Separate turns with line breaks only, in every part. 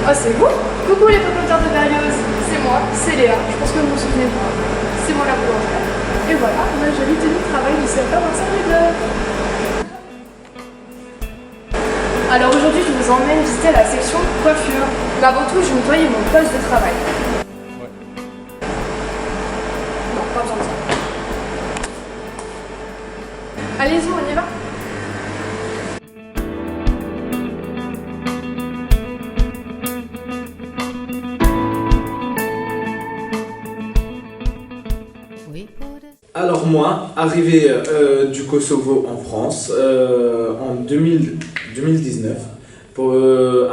Oh, c'est vous? Coucou les papoteurs de Berlioz, c'est moi, c'est Léa, je pense que vous vous souvenez de moi. C'est moi la boulangère. Et voilà, ma jolie tenue de travail du CFA Marcel Rudloff. Alors aujourd'hui, je vous emmène visiter la section coiffure. Mais avant tout, je vais nettoyer mon poste de travail. Ouais. Non, pas besoin de ça. Allez-y, on y va.
Alors moi, arrivé du Kosovo en France en 2019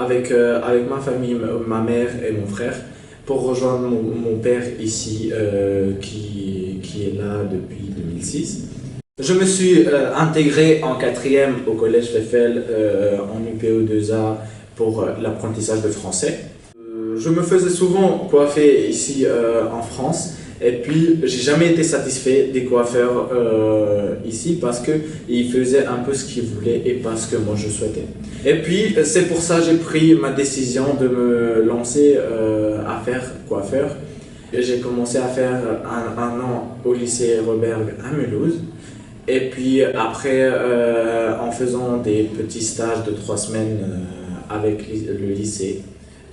avec ma famille, ma mère et mon frère pour rejoindre mon père ici qui est là depuis 2006. Je me suis intégré en 4e au collège Feffel en UPO2A pour l'apprentissage de français. Je me faisais souvent coiffer ici en France. Et puis, j'ai jamais été satisfait des coiffeurs ici parce qu'ils faisaient un peu ce qu'ils voulaient et pas ce que moi je souhaitais. Et puis, c'est pour ça que j'ai pris ma décision de me lancer à faire coiffeur. J'ai commencé à faire un an au lycée Roberg à Mulhouse. Et puis après, en faisant des petits stages de 3 semaines avec le lycée,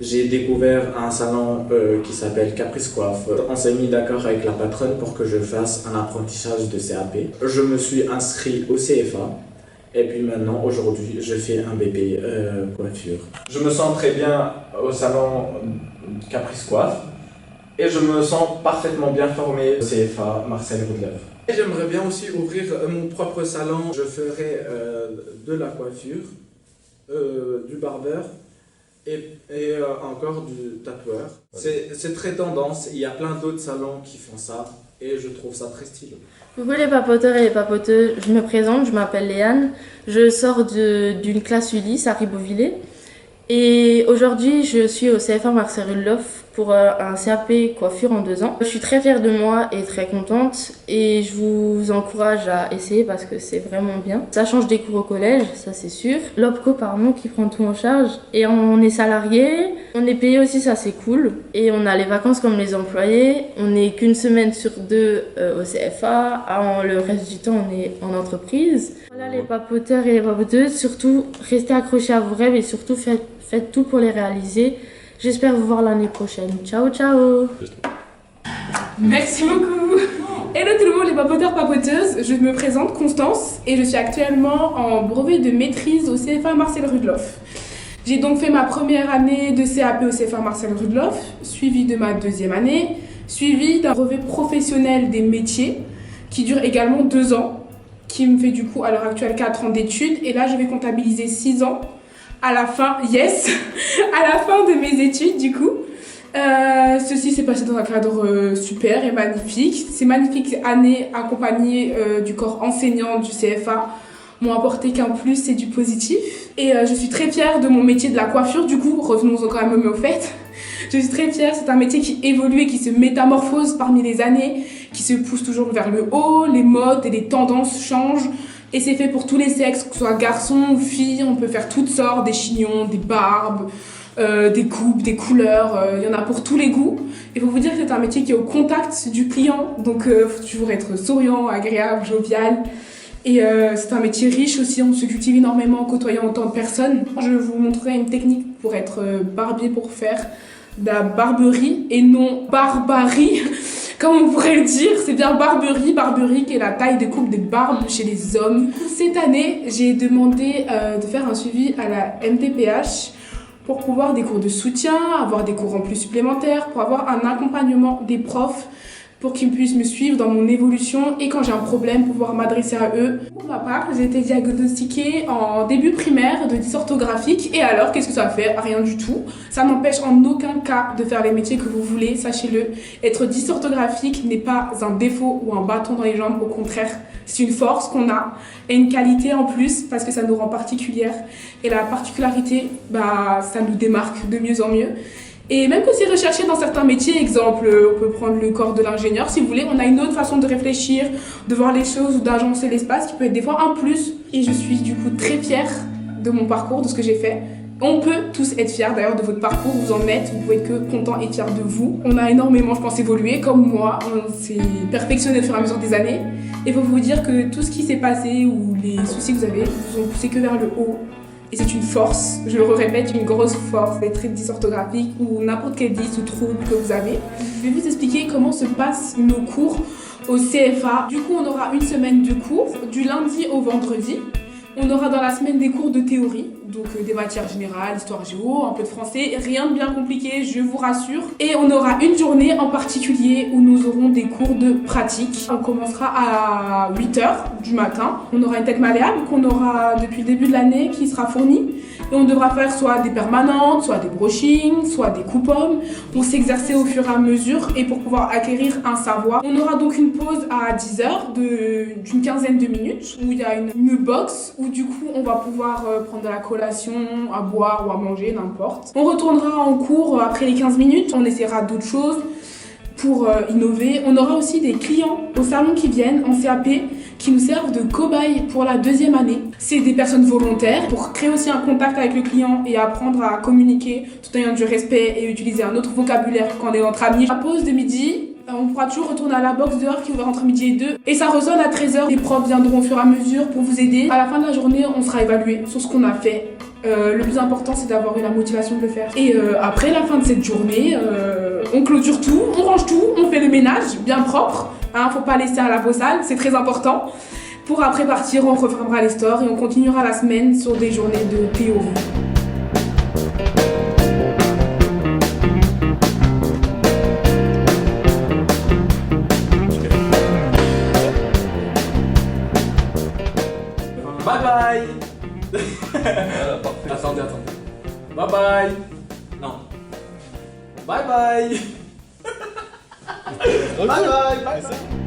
j'ai découvert un salon qui s'appelle Caprice Coiffe. On s'est mis d'accord avec la patronne pour que je fasse un apprentissage de CAP. Je me suis inscrit au CFA et puis maintenant, aujourd'hui, je fais un BP coiffure. Je me sens très bien au salon Caprice Coiffe et je me sens parfaitement bien formé au CFA Marcel Rudloff. Et j'aimerais bien aussi ouvrir mon propre salon. Je ferai de la coiffure, du barbeur, et encore du tatoueur. C'est très tendance, il y a plein d'autres salons qui font ça et je trouve ça très stylé.
Coucou les papoteurs et les papoteuses, je me présente, je m'appelle Léane, je sors d'une classe Ulysse à Ribeauvillé et aujourd'hui je suis au CFA Marcel Rudloff pour un CAP coiffure en 2 ans. Je suis très fière de moi et très contente et je vous encourage à essayer parce que c'est vraiment bien. Ça change des cours au collège, ça c'est sûr. L'OPCO pardon qui prend tout en charge et on est salarié, on est payé aussi, ça c'est cool. Et on a les vacances comme les employés, on n'est qu'une semaine sur 2 au CFA, le reste du temps on est en entreprise. Voilà les papoteurs et les papoteuses, surtout restez accrochés à vos rêves et surtout faites tout pour les réaliser. J'espère vous voir l'année prochaine. Ciao, ciao.
Merci beaucoup. Hello tout le monde les papoteurs, papoteuses. Je me présente Constance et je suis actuellement en brevet de maîtrise au CFA Marcel Rudloff. J'ai donc fait ma première année de CAP au CFA Marcel Rudloff, suivie de ma 2e année, suivie d'un brevet professionnel des métiers qui dure également 2 ans, qui me fait du coup à l'heure actuelle 4 ans d'études et là je vais comptabiliser 6 ans. À la fin, yes, à la fin de mes études du coup. Ceci s'est passé dans un cadre super et magnifique. Ces magnifiques années accompagnées du corps enseignant du CFA m'ont apporté qu'un plus, c'est du positif. Et je suis très fière de mon métier de la coiffure du coup, revenons-en quand même au fait. Je suis très fière, c'est un métier qui évolue et qui se métamorphose parmi les années, qui se pousse toujours vers le haut, les modes et les tendances changent. Et c'est fait pour tous les sexes, que ce soit garçons ou filles, on peut faire toutes sortes, des chignons, des barbes, des coupes, des couleurs, il y en a pour tous les goûts. Il faut vous dire que c'est un métier qui est au contact du client, donc il faut toujours être souriant, agréable, jovial. Et c'est un métier riche aussi, on se cultive énormément en côtoyant autant de personnes. Je vous montrerai une technique pour être barbier, pour faire de la barberie et non barbarie. Comme on pourrait le dire, c'est bien barberie qui est la taille de coupe des barbes chez les hommes. Cette année, j'ai demandé de faire un suivi à la MTPH pour pouvoir des cours de soutien, avoir des cours en plus supplémentaires, pour avoir un accompagnement des profs pour qu'ils puissent me suivre dans mon évolution et quand j'ai un problème, pouvoir m'adresser à eux. Pour ma part, j'ai été diagnostiquée en début primaire de dysorthographique et alors, qu'est-ce que ça fait? Rien du tout. Ça n'empêche en aucun cas de faire les métiers que vous voulez, sachez-le. Être dysorthographique n'est pas un défaut ou un bâton dans les jambes, au contraire, c'est une force qu'on a et une qualité en plus parce que ça nous rend particulières et la particularité, ça nous démarque de mieux en mieux. Et même que c'est recherché dans certains métiers, exemple, on peut prendre le corps de l'ingénieur, si vous voulez, on a une autre façon de réfléchir, de voir les choses ou d'agencer l'espace qui peut être des fois un plus. Et je suis du coup très fière de mon parcours, de ce que j'ai fait. On peut tous être fiers d'ailleurs de votre parcours, vous en êtes, vous pouvez être que content et fiers de vous. On a énormément, je pense, évolué, comme moi, on s'est perfectionné au fur et à mesure des années. Et il faut vous dire que tout ce qui s'est passé ou les soucis que vous avez vous ont poussé que vers le haut. Et c'est une force, je le répète, une grosse force d'être très dysorthographique ou n'importe quel dys ou trouble que vous avez. Je vais vous expliquer comment se passent nos cours au CFA. Du coup, on aura une semaine de cours, du lundi au vendredi. On aura dans la semaine des cours de théorie, donc des matières générales, histoire géo, un peu de français, rien de bien compliqué, je vous rassure. Et on aura une journée en particulier où nous aurons des cours de pratique. On commencera à 8h du matin. On aura une tête malléable qu'on aura depuis le début de l'année qui sera fournie. Et on devra faire soit des permanentes, soit des brochings, soit des coups-pommes pour s'exercer au fur et à mesure et pour pouvoir acquérir un savoir. On aura donc une pause à 10h d'une quinzaine de minutes où il y a une box où du coup on va pouvoir prendre de la collation, à boire ou à manger, n'importe. On retournera en cours après les 15 minutes, on essaiera d'autres choses pour innover. On aura aussi des clients au salon qui viennent en CAP qui nous servent de cobayes pour la deuxième année. C'est des personnes volontaires pour créer aussi un contact avec le client et apprendre à communiquer tout en ayant du respect et utiliser un autre vocabulaire quand on est entre amis. À la pause de midi, on pourra toujours retourner à la box dehors qui est ouverte entre midi et 2. Et ça résonne à 13h. Les profs viendront au fur et à mesure pour vous aider. À la fin de la journée, on sera évalué sur ce qu'on a fait. Le plus important, c'est d'avoir eu la motivation de le faire. Et après la fin de cette journée, on clôture tout, on range tout, on fait le ménage bien propre. Hein, faut pas laisser à la sale, c'est très important. Pour après partir, on refermera les stores et on continuera la semaine sur des journées de théorie.
Bye bye. Attendez. Bye bye. Non. Bye bye. Bye bye.